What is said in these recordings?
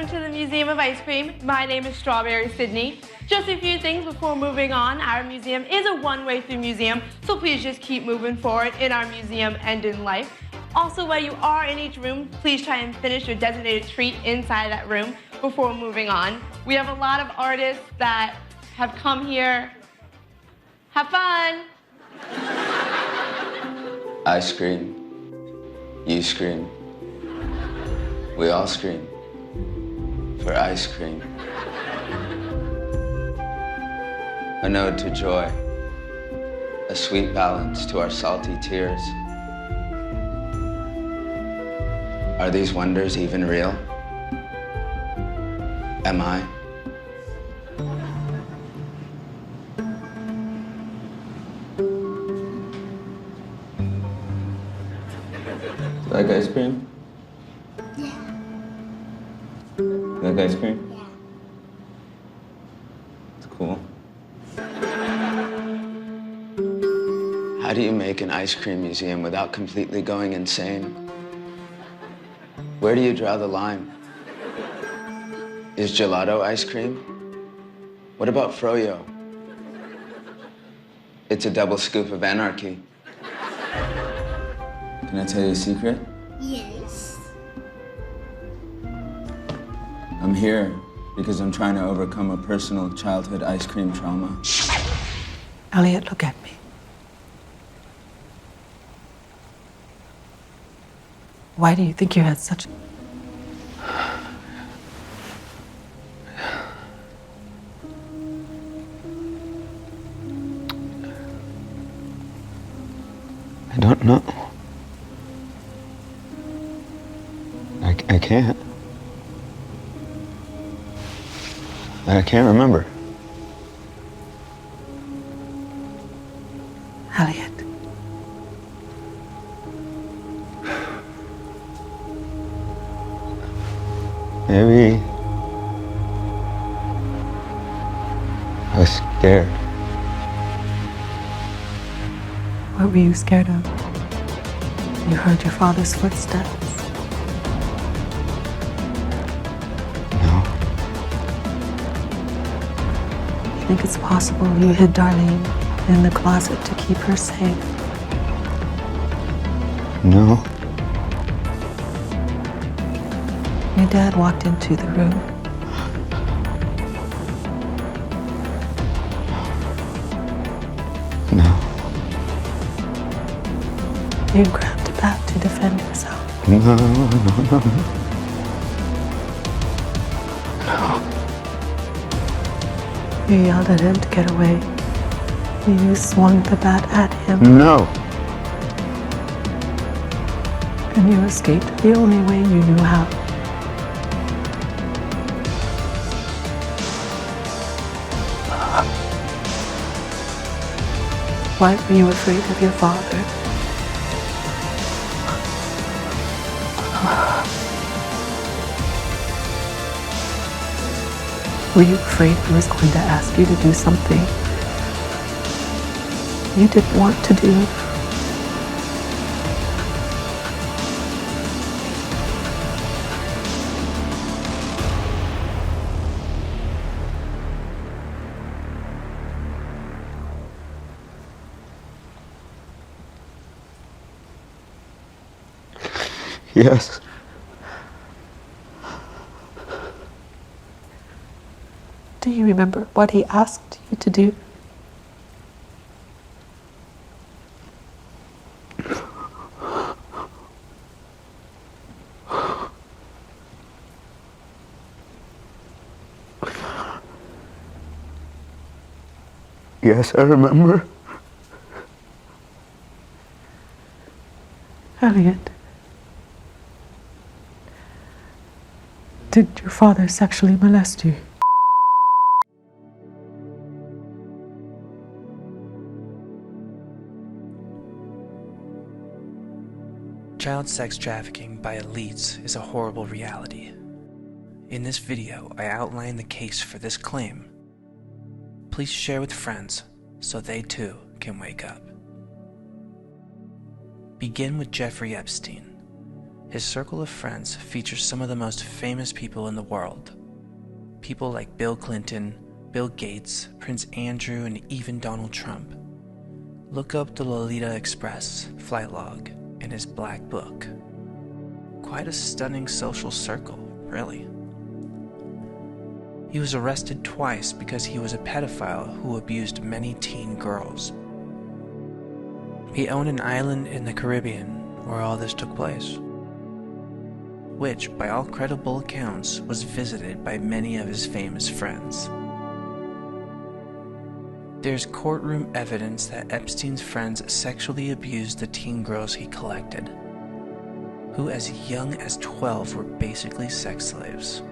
Welcome to the Museum of Ice Cream. My name is Strawberry Sydney. Just a few things before moving on. Our museum is a one-way through museum, so please just keep moving forward in our museum and in life. Also, while you are in each room, please try and finish your designated treat inside that room before moving on. We have a lot of artists that have come here. Have fun! I scream. You scream. We all scream. For ice cream. An ode to joy. A sweet balance to our salty tears. Are these wonders even real? Am I? Like ice cream? Yeah. You like ice cream? Yeah. It's cool. How do you make an ice cream museum without completely going insane? Where do you draw the line? Is gelato ice cream? What about froyo? It's a double scoop of anarchy. Can I tell you a secret? Yes. I'm here because I'm trying to overcome a personal childhood ice cream trauma. Elliot, look at me. Why do you think you had such... I don't know. I can't. I can't remember. Elliot. Maybe I was scared. What were you scared of? You heard your father's footsteps. No. You think it's possible you hid Darlene in the closet to keep her safe? No. Your dad walked into the room. No. You grabbed a bat to defend yourself. No. You yelled at him to get away. You swung the bat at him. No. And you escaped the only way you knew how. Why were you afraid of your father? Were you afraid he was going to ask you to do something you didn't want to do? Yes. Do you remember what he asked you to do? Yes, I remember. Elliot, did your father sexually molest you? Child sex trafficking by elites is a horrible reality. In this video, I outline the case for this claim. Please share with friends so they too can wake up. Begin with Jeffrey Epstein, His circle of friends features some of the most famous people in the world. People like Bill Clinton, Bill Gates, Prince Andrew, and even Donald Trump. Look up the Lolita Express flight log in his black book. Quite a stunning social circle, really. He was arrested twice because he was a pedophile who abused many teen girls. He owned an island in the Caribbean where all this took place, which, by all credible accounts, was visited by many of his famous friends. There's courtroom evidence that Epstein's friends sexually abused the teen girls he collected, who as young as 12 were basically sex slaves.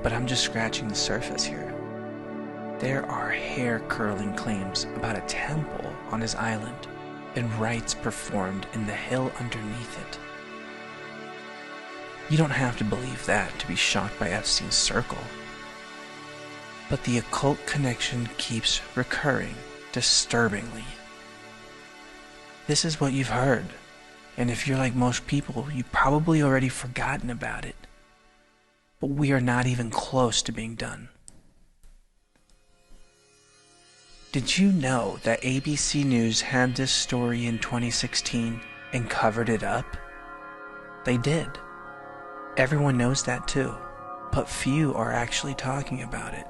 But I'm just scratching the surface here. There are hair-curling claims about a temple on his island and rites performed in the hill underneath it. You don't have to believe that to be shocked by Epstein's circle. But the occult connection keeps recurring, disturbingly. This is what you've heard, and if you're like most people, you've probably already forgotten about it. But we are not even close to being done. Did you know that ABC News had this story in 2016 and covered it up? They did. Everyone knows that too, but few are actually talking about it.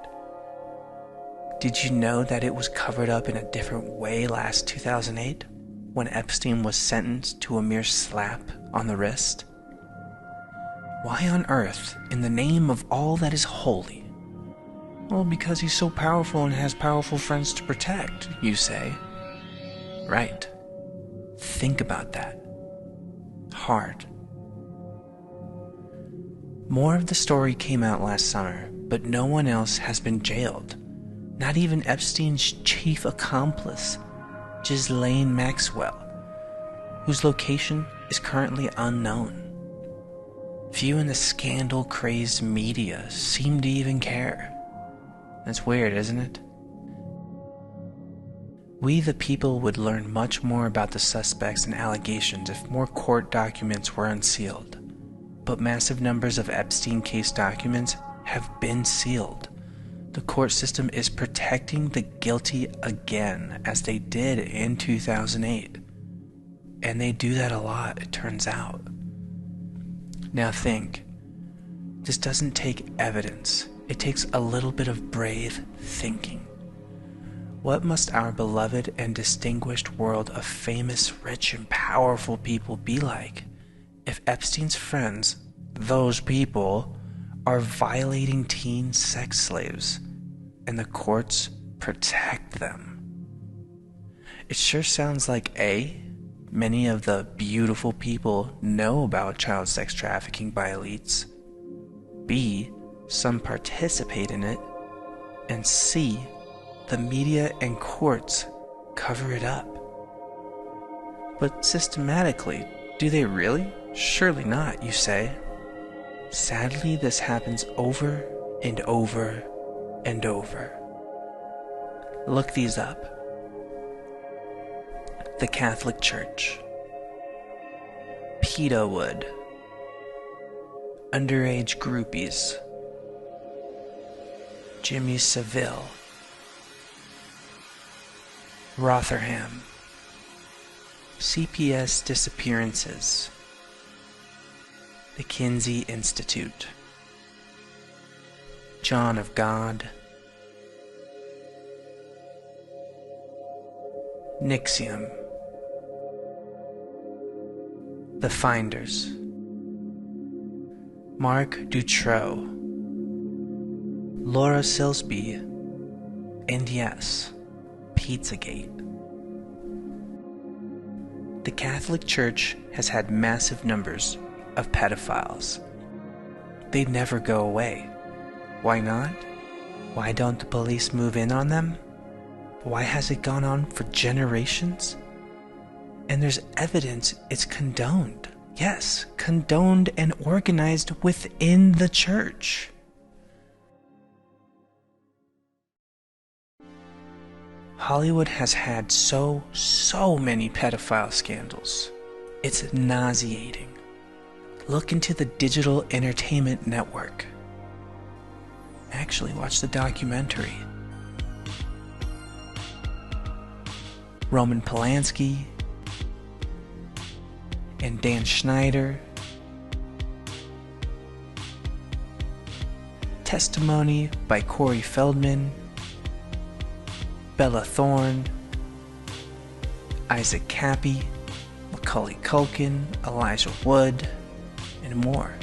Did you know that it was covered up in a different way last 2008, when Epstein was sentenced to a mere slap on the wrist? Why on earth, in the name of all that is holy? Well, because he's so powerful and has powerful friends to protect, you say. Right. Think about that. Hard. More of the story came out last summer, but no one else has been jailed. Not even Epstein's chief accomplice, Ghislaine Maxwell, whose location is currently unknown. Few in the scandal-crazed media seem to even care. That's weird, isn't it? We the people would learn much more about the suspects and allegations if more court documents were unsealed. But massive numbers of Epstein case documents have been sealed. The court system is protecting the guilty again, as they did in 2008. And they do that a lot, it turns out. Now think, this doesn't take evidence. It takes a little bit of brave thinking. What must our beloved and distinguished world of famous, rich, and powerful people be like if Epstein's friends, those people, are violating teen sex slaves and the courts protect them? It sure sounds like A, many of the beautiful people know about child sex trafficking by elites, B, some participate in it, and C, the media and courts cover it up. But systematically, do they really? Surely not, you say. Sadly, this happens over and over and over. Look these up. The Catholic Church, Pedowood, underage groupies, Jimmy Savile, Rotherham, CPS disappearances, the Kinsey Institute, John of God, Nixium, The Finders, Mark Dutroux, Laura Silsby, and yes, Pizzagate. The Catholic Church has had massive numbers of pedophiles. They never go away. Why not? Why don't the police move in on them? Why has it gone on for generations? And there's evidence it's condoned. Yes, condoned and organized within the church. Hollywood has had so many pedophile scandals. It's nauseating. Look into the digital entertainment network. Actually, watch the documentary. Roman Polanski and Dan Schneider. Testimony by Corey Feldman, Bella Thorne, Isaac Kappy, Macaulay Culkin, Elijah Wood, and more.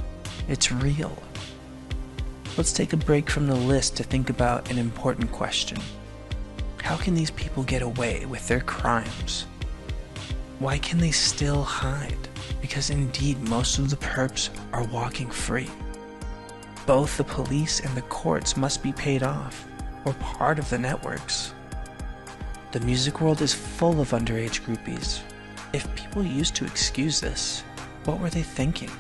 It's real. Let's take a break from the list to think about an important question. How can these people get away with their crimes? Why can they still hide? Because indeed most of the perps are walking free. Both the police and the courts must be paid off, or part of the networks. The music world is full of underage groupies. If people used to excuse this, what were they thinking?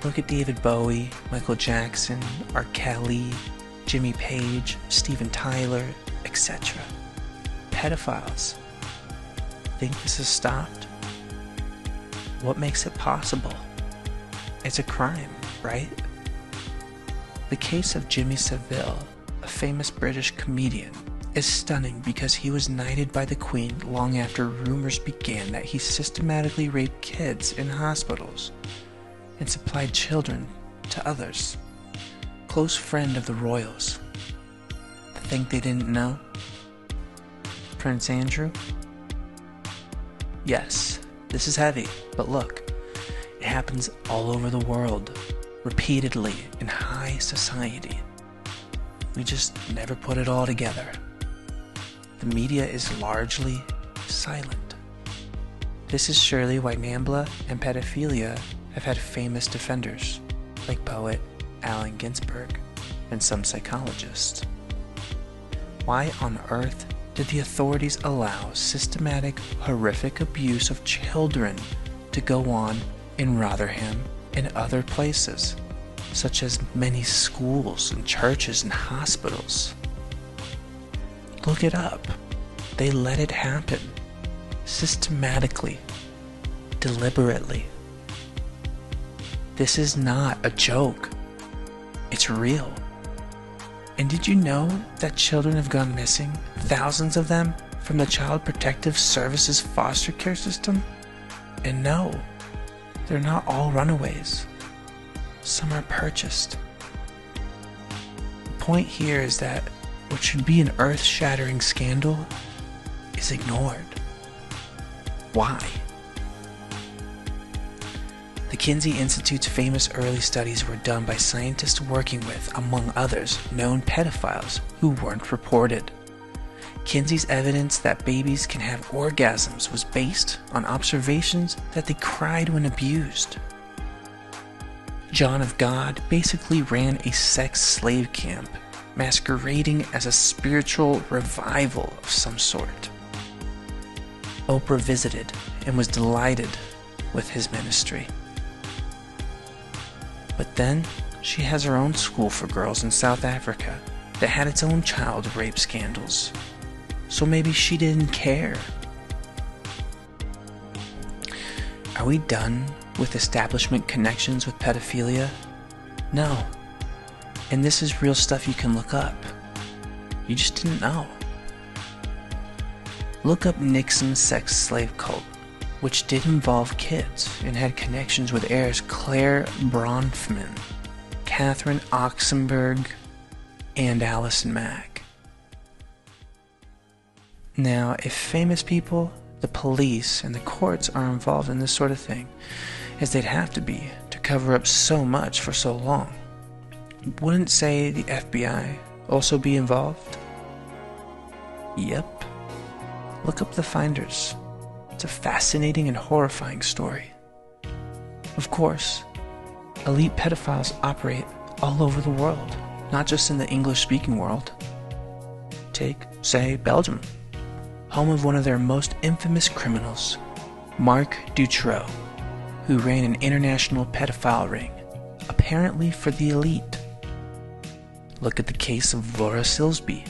Look at David Bowie, Michael Jackson, R. Kelly, Jimmy Page, Steven Tyler, etc. Pedophiles. Think this has stopped? What makes it possible? It's a crime, right? The case of Jimmy Savile, a famous British comedian, is stunning because he was knighted by the Queen long after rumors began that he systematically raped kids in hospitals and supplied children to others. Close friend of the royals. Think they didn't know? Prince Andrew? Yes, this is heavy, but look, it happens all over the world, repeatedly in high society. We just never put it all together. The media is largely silent. This is surely why NAMBLA and pedophilia have had famous defenders, like poet Allen Ginsberg and some psychologists. Why on earth did the authorities allow systematic, horrific abuse of children to go on in Rotherham and other places, such as many schools and churches and hospitals? Look it up. They let it happen. Systematically. Deliberately. This is not a joke. It's real. And did you know that children have gone missing, thousands of them, from the Child Protective Services foster care system? And no, they're not all runaways. Some are purchased. The point here is that what should be an earth-shattering scandal is ignored. Why? The Kinsey Institute's famous early studies were done by scientists working with, among others, known pedophiles who weren't reported. Kinsey's evidence that babies can have orgasms was based on observations that they cried when abused. John of God basically ran a sex slave camp, masquerading as a spiritual revival of some sort. Oprah visited and was delighted with his ministry. But then, she has her own school for girls in South Africa that had its own child rape scandals. So maybe she didn't care. Are we done with establishment connections with pedophilia? No. And this is real stuff you can look up. You just didn't know. Look up Nixon's sex slave cult, which did involve kids and had connections with heirs Claire Bronfman, Catherine Oxenberg, and Allison Mack. Now, if famous people, the police, and the courts are involved in this sort of thing, as they'd have to be to cover up so much for so long, wouldn't, say, the FBI also be involved? Yep. Look up the finders. It's a fascinating and horrifying story. Of course, elite pedophiles operate all over the world, not just in the English-speaking world. Take, say, Belgium, home of one of their most infamous criminals, Marc Dutroux, who ran an international pedophile ring, apparently for the elite. Look at the case of Laura Silsby.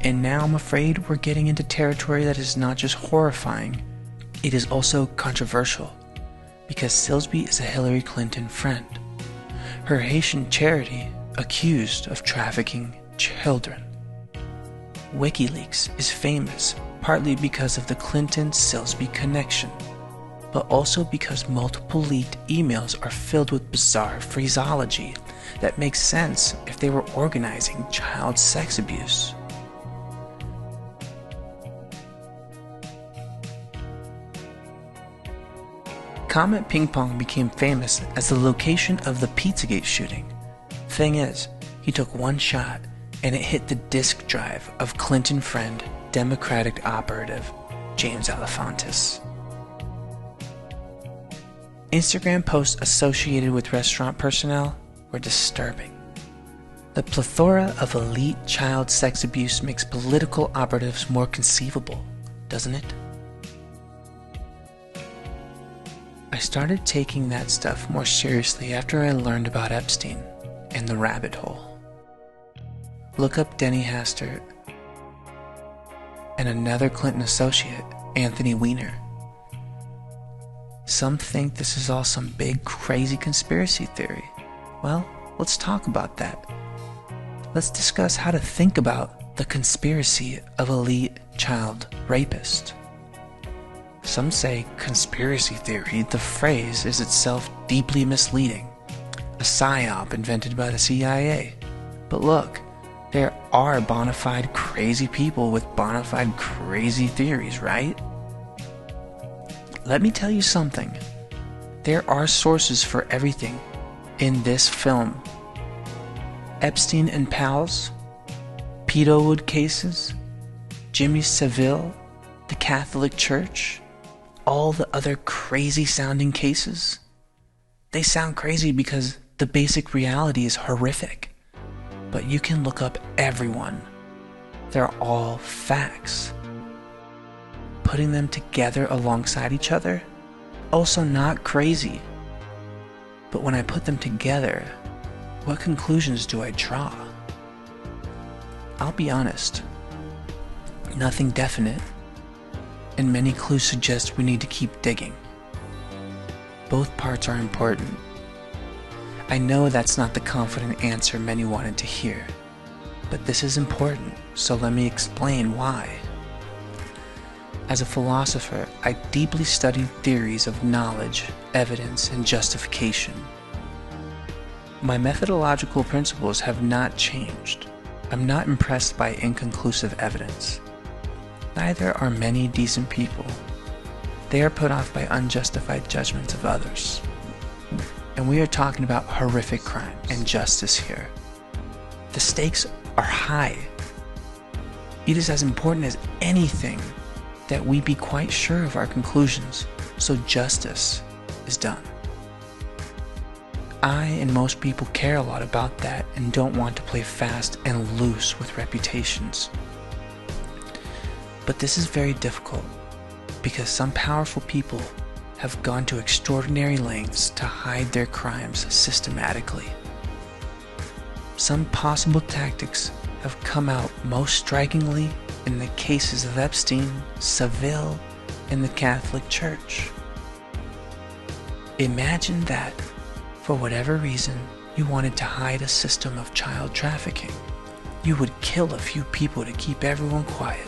And now I'm afraid we're getting into territory that is not just horrifying, it is also controversial. because Silsby is a Hillary Clinton friend. Her Haitian charity accused of trafficking children. WikiLeaks is famous partly because of the Clinton-Silsby connection, but also because multiple leaked emails are filled with bizarre phraseology that makes sense if they were organizing child sex abuse. Comet Ping Pong became famous as the location of the Pizzagate shooting. Thing is, he took one shot and it hit the disk drive of Clinton friend, Democratic operative James Alefantis. Instagram posts associated with restaurant personnel were disturbing. The plethora of elite child sex abuse makes political operatives more conceivable, doesn't it? I started taking that stuff more seriously after I learned about Epstein and the rabbit hole. Look up Denny Hastert and another Clinton associate, Anthony Weiner. Some think this is all some big, crazy conspiracy theory. Well, let's talk about that. Let's discuss how to think about the conspiracy of elite child rapist. Some say conspiracy theory, the phrase, is itself deeply misleading, a psyop invented by the CIA. But look, there are bona fide crazy people with bona fide crazy theories, right? Let me tell you something. There are sources for everything in this film. Epstein and pals, Pedowood cases, Jimmy Savile, the Catholic Church, all the other crazy sounding cases. They sound crazy because the basic reality is horrific. But you can look up everyone. They're all facts. Putting them together alongside each other, also not crazy. But when I put them together, what conclusions do I draw? I'll be honest, nothing definite, and many clues suggest we need to keep digging. Both parts are important. I know that's not the confident answer many wanted to hear, but this is important, so let me explain why. As a philosopher, I deeply studied theories of knowledge, evidence, and justification. My methodological principles have not changed. I'm not impressed by inconclusive evidence. Neither are many decent people. They are put off by unjustified judgments of others. And we are talking about horrific crime and justice here. The stakes are high. It is as important as anything that we be quite sure of our conclusions, so justice is done. I and most people care a lot about that and don't want to play fast and loose with reputations. But this is very difficult because some powerful people have gone to extraordinary lengths to hide their crimes systematically. Some possible tactics have come out most strikingly in the cases of Epstein, Savile, and the Catholic Church. Imagine that, for whatever reason, you wanted to hide a system of child trafficking. You would kill a few people to keep everyone quiet.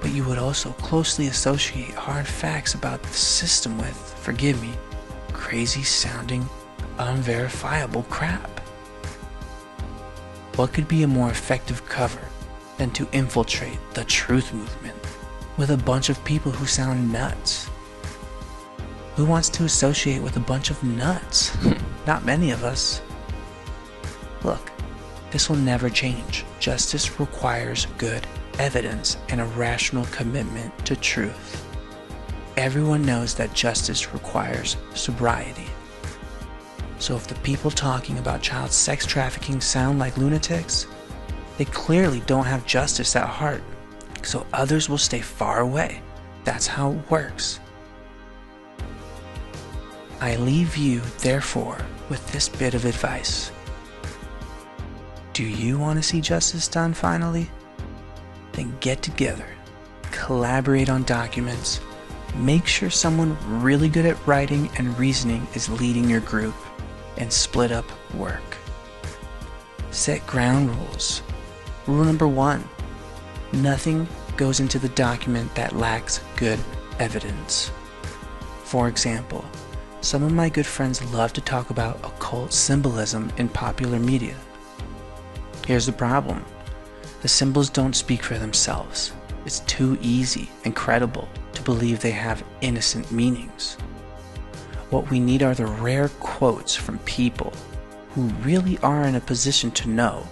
But you would also closely associate hard facts about the system with, forgive me, crazy sounding, unverifiable crap. What could be a more effective cover than to infiltrate the truth movement with a bunch of people who sound nuts? Who wants to associate with a bunch of nuts? Not many of us. Look, this will never change. Justice requires good evidence and a rational commitment to truth. Everyone knows that justice requires sobriety. So if the people talking about child sex trafficking sound like lunatics, they clearly don't have justice at heart, so others will stay far away. That's how it works. I leave you, therefore, with this bit of advice. Do you want to see justice done finally? Then get together, collaborate on documents, Make sure someone really good at writing and reasoning is leading your group, and split up work. Set ground rules. Rule number 1, nothing goes into the document that lacks good evidence. For example, some of my good friends love to talk about occult symbolism in popular media. Here's the problem. The symbols don't speak for themselves. It's too easy and credible to believe they have innocent meanings. What we need are the rare quotes from people who really are in a position to know,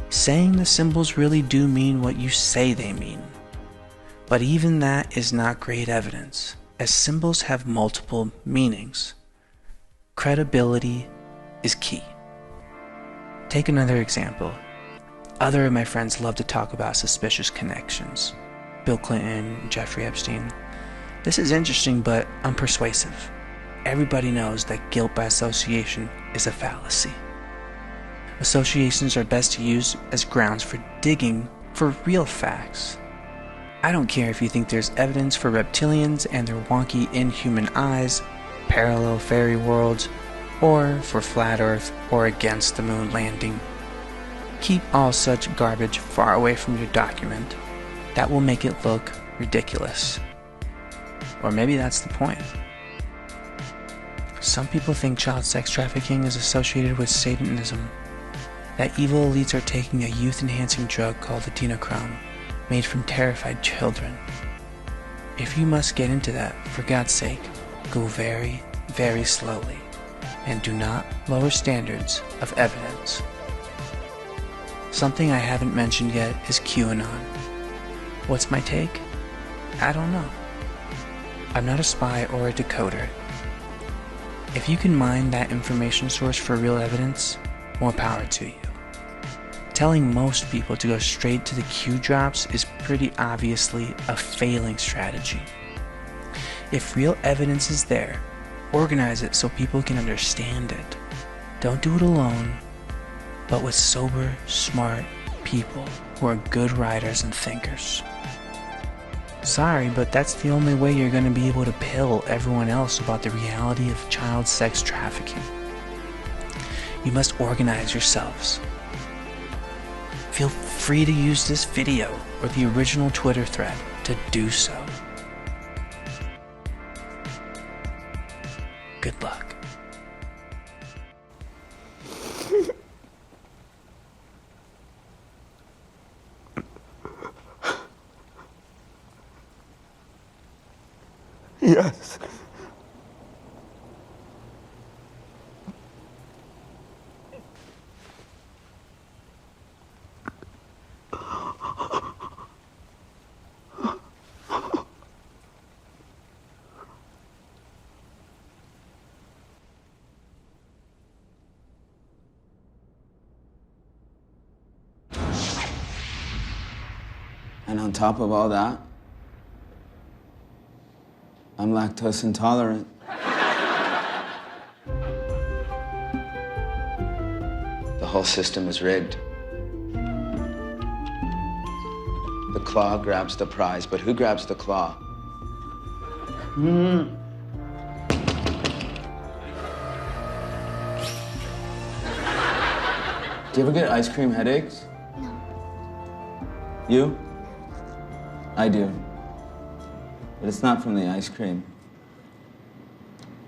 saying the symbols really do mean what you say they mean. But even that is not great evidence, as symbols have multiple meanings. Credibility is key. Take another example. Other of my friends love to talk about suspicious connections. Bill Clinton, Jeffrey Epstein. This is interesting but unpersuasive. Everybody knows that guilt by association is a fallacy. Associations are best used as grounds for digging for real facts. I don't care if you think there's evidence for reptilians and their wonky inhuman eyes, parallel fairy worlds, or for flat Earth or against the moon landing. Keep all such garbage far away from your document. That will make it look ridiculous. Or maybe that's the point. Some people think child sex trafficking is associated with Satanism, that evil elites are taking a youth-enhancing drug called adrenochrome, made from terrified children. If you must get into that, for God's sake, go very, very slowly, and do not lower standards of evidence. Something I haven't mentioned yet is QAnon. What's my take? I don't know. I'm not a spy or a decoder. If you can mine that information source for real evidence, more power to you. Telling most people to go straight to the Q drops is pretty obviously a failing strategy. If real evidence is there, organize it so people can understand it. Don't do it alone, but with sober, smart people who are good writers and thinkers. Sorry, but that's the only way you're going to be able to pill everyone else about the reality of child sex trafficking. You must organize yourselves. Feel free to use this video or the original Twitter thread to do so. Good luck. Yes. And on top of all that, I'm lactose intolerant. The whole system is rigged. The claw grabs the prize, but who grabs the claw? Do you ever get ice cream headaches? No. You? I do. But it's not from the ice cream.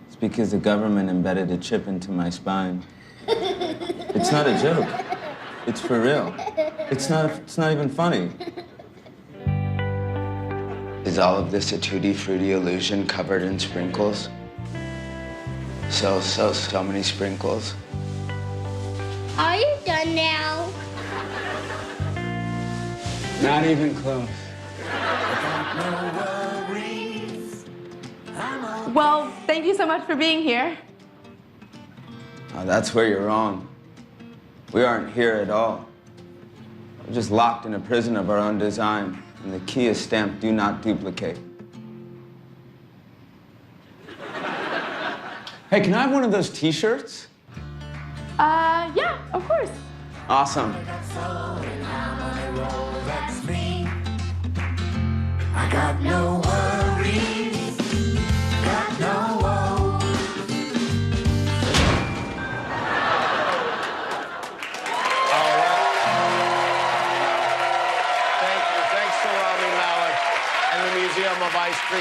It's because the government embedded a chip into my spine. It's not a joke. It's for real. It's not even funny. Is all of this a tutti frutti illusion covered in sprinkles? So many sprinkles. Are you done now? Not even close. Well, thank you so much for being here. Oh, that's where you're wrong. We aren't here at all. We're just locked in a prison of our own design, and the key is stamped, "Do not duplicate." Hey, can I have one of those t-shirts? Yeah, of course. Awesome. I got no worries. and the Museum of Ice Cream.